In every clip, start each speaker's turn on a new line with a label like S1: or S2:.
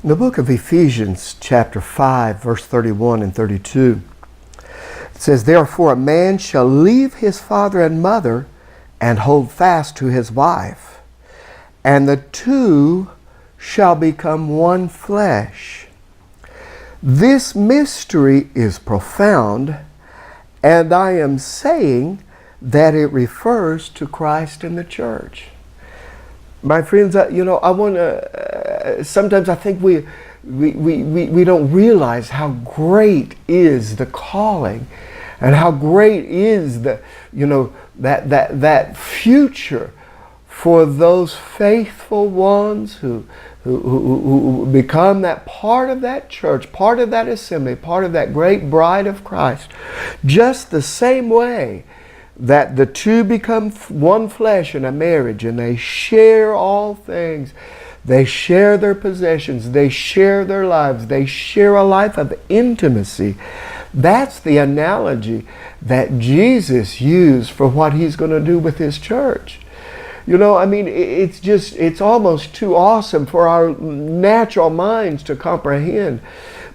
S1: In the book of Ephesians, chapter 5, verse 31 and 32, it says, "Therefore a man shall leave his father and mother and hold fast to his wife, and the two shall become one flesh. This mystery is profound, and I am saying that it refers to Christ and the church." My friends, I want to, sometimes I think we don't realize how great is the calling and how great is the, that future for those faithful ones who become that part of that church, part of that assembly, part of that great bride of Christ. Just the same way that the two become one flesh in a marriage, and they share all things. They share their possessions. They share their lives. They share a life of intimacy. That's the analogy that Jesus used for what He's going to do with His church. It's almost too awesome for our natural minds to comprehend.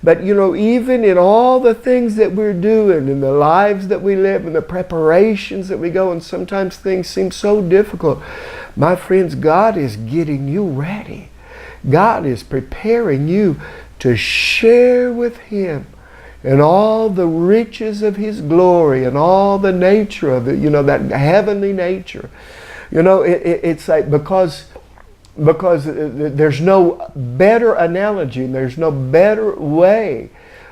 S1: But, even in all the things that we're doing, in the lives that we live, in the preparations that we go, and sometimes things seem so difficult, my friends, God is getting you ready. God is preparing you to share with Him in all the riches of His glory and all the nature of it, that heavenly nature. It's like because there's no better analogy, there's no better way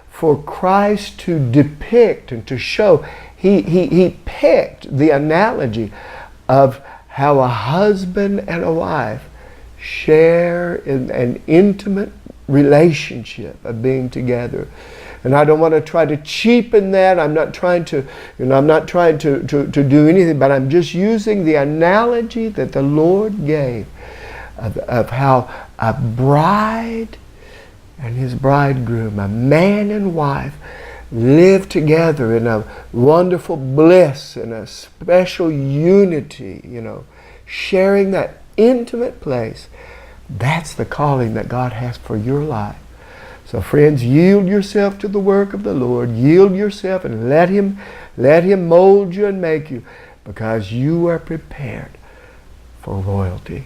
S1: for Christ to depict and to show. He picked the analogy of how a husband and a wife share in an intimate relationship of being together. And I don't want to try to cheapen that. I'm not trying to, do anything, but I'm just using the analogy that the Lord gave of how a bride and his bridegroom, a man and wife, live together in a wonderful bliss and a special unity, sharing that intimate place. That's the calling that God has for your life. So friends, yield yourself to the work of the Lord. Yield yourself and let Him mold you and make you, because you are prepared for royalty.